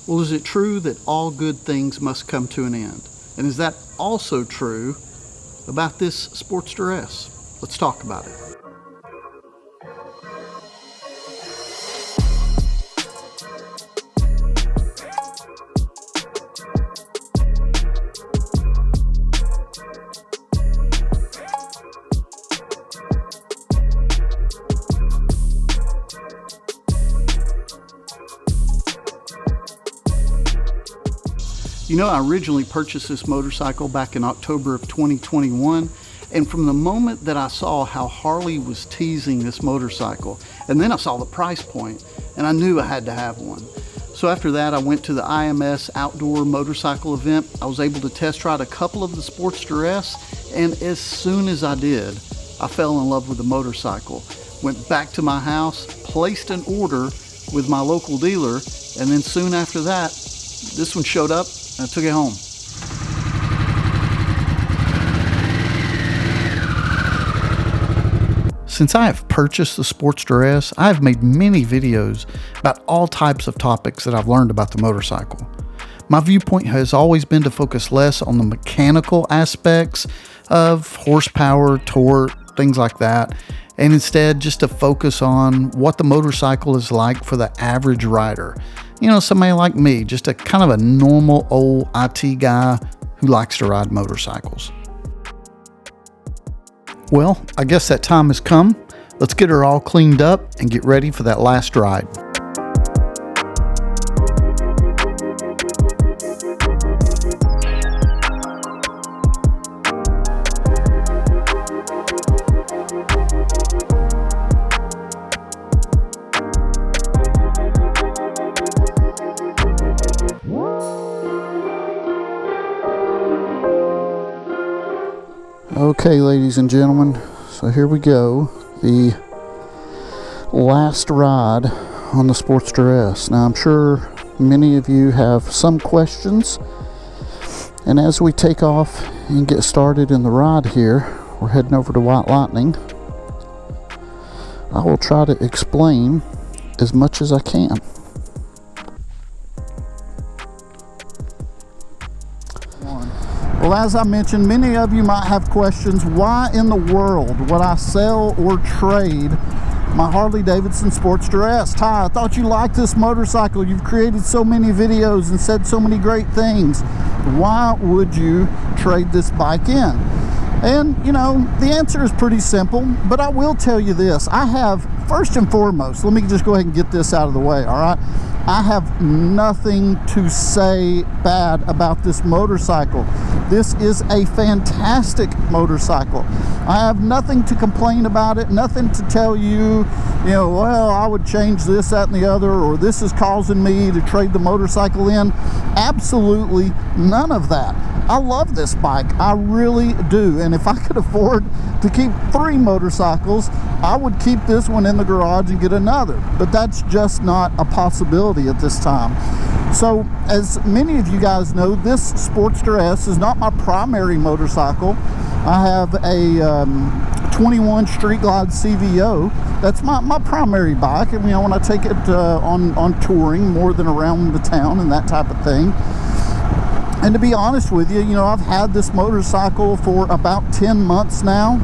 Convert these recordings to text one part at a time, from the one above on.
Well, is it true that all good things must come to an end? And is that also true about this Sportster S? Let's talk about it. You know, I originally purchased this motorcycle back in October of 2021, and from the moment that I saw how Harley was teasing this motorcycle, and then I saw the price point, and I knew I had to have one. So after that, I went to the IMS outdoor motorcycle event. I was able to test ride a couple of the Sportster S, and as soon as I did, I fell in love with the motorcycle. Went back to my house, placed an order with my local dealer, and then soon after that, this one showed up. I took it home. Since I have purchased the Sportster S, I have made many videos about all types of topics that I've learned about the motorcycle. My viewpoint has always been to focus less on the mechanical aspects of horsepower, torque, things like that, and instead just to focus on what the motorcycle is like for the average rider. You know, somebody like me, just a kind of a normal old IT guy who likes to ride motorcycles. Well, I guess that time has come. Let's get her all cleaned up and get ready for that last ride. Okay, ladies and gentlemen, so here we go, the last ride on the Sportster S. Now, I'm sure many of you have some questions, and as we take off and get started in the ride here, we're heading over to White Lightning. I will try to explain as much as I can. Well, as I mentioned, many of you might have questions. Why in the world would I sell or trade my Harley Davidson Sportster S? Ty, I thought you liked this motorcycle. You've created so many videos and said so many great things. Why would you trade this bike in? And, you know, the answer is pretty simple, but I will tell you this. I have, first and foremost, let me just go ahead and get this out of the way, all right? I have nothing to say bad about this motorcycle. This is a fantastic motorcycle. I have nothing to complain about it, nothing to tell you, you know, well, I would change this, that, and the other, or this is causing me to trade the motorcycle in. Absolutely none of that. I love this bike, I really do, and if I could afford to keep 3 motorcycles, I would keep this one in the garage and get another, but that's just not a possibility at this time. So, as many of you guys know, this Sportster S is not my primary motorcycle. I have a 21 Street Glide CVO. That's my primary bike, and you know, when I take it on touring more than around the town and that type of thing. And to be honest with you, you know, I've had this motorcycle for about 10 months now,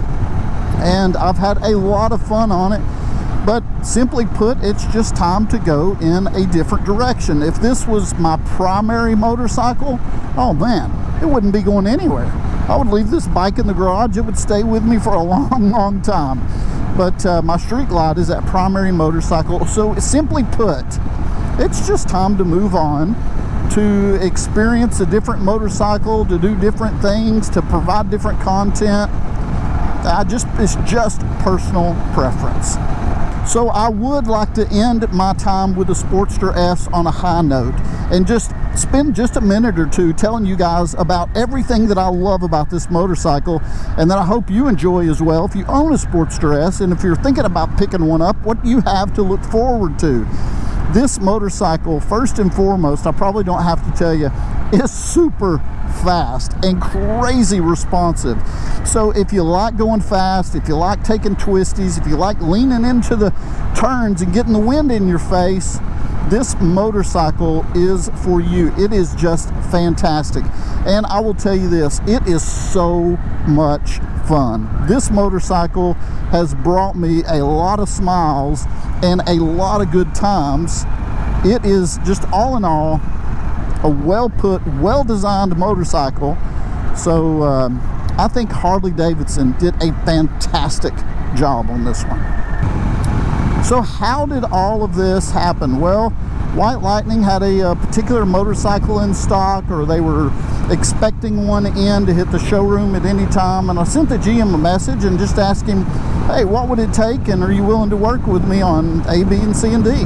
and I've had a lot of fun on it. But simply put, it's just time to go in a different direction. If this was my primary motorcycle, oh man, it wouldn't be going anywhere. I would leave this bike in the garage. It would stay with me for a long, long time. But my Street Glide is that primary motorcycle. So simply put, it's just time to move on, to experience a different motorcycle, to do different things, to provide different content. It's just personal preference. So I would like to end my time with the Sportster S on a high note and just spend just a minute or two telling you guys about everything that I love about this motorcycle and that I hope you enjoy as well. If you own a Sportster S and if you're thinking about picking one up, what you have to look forward to. This motorcycle, first and foremost, I probably don't have to tell you, is super fast and crazy responsive. So if you like going fast, if you like taking twisties, if you like leaning into the turns and getting the wind in your face, this motorcycle is for you. It is just fantastic. And I will tell you this, it is so much fun. This motorcycle has brought me a lot of smiles and a lot of good times. It is just all in all a well put, well designed motorcycle. So I think Harley Davidson did a fantastic job on this one. So how did all of this happen? Well, White Lightning had a particular motorcycle in stock, or they were expecting one in to hit the showroom at any time, and I sent the GM a message and just asked him, hey, what would it take, and are you willing to work with me on A, B, and C, and D?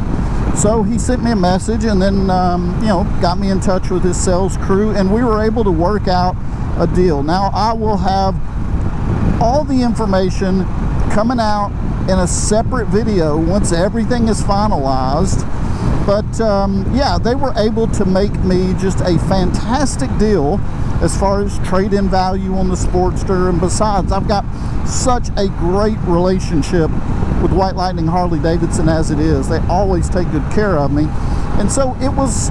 So he sent me a message, and then you know, got me in touch with his sales crew, and we were able to work out a deal. Now I will have all the information coming out in a separate video once everything is finalized. But yeah, they were able to make me just a fantastic deal as far as trade-in value on the Sportster. And besides, I've got such a great relationship with White Lightning Harley Davidson as it is. They always take good care of me. And so it was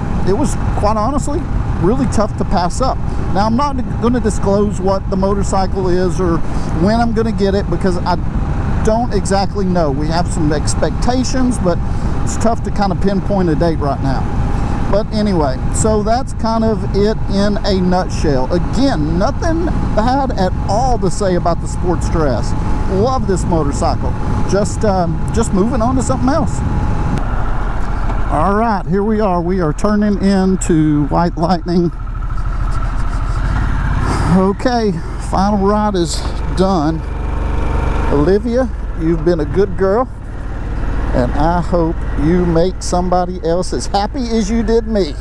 quite honestly really tough to pass up. Now, I'm not going to disclose what the motorcycle is or when I'm going to get it, because I don't exactly know. We have some expectations, but it's tough to kind of pinpoint a date right now. But anyway, so that's kind of it in a nutshell. Again, nothing bad at all to say about the Sportster S. Love this motorcycle. Just moving on to something else. All right, here we are. We are turning into White Lightning. Okay, final ride is done. Olivia, you've been a good girl, and I hope you make somebody else as happy as you did me.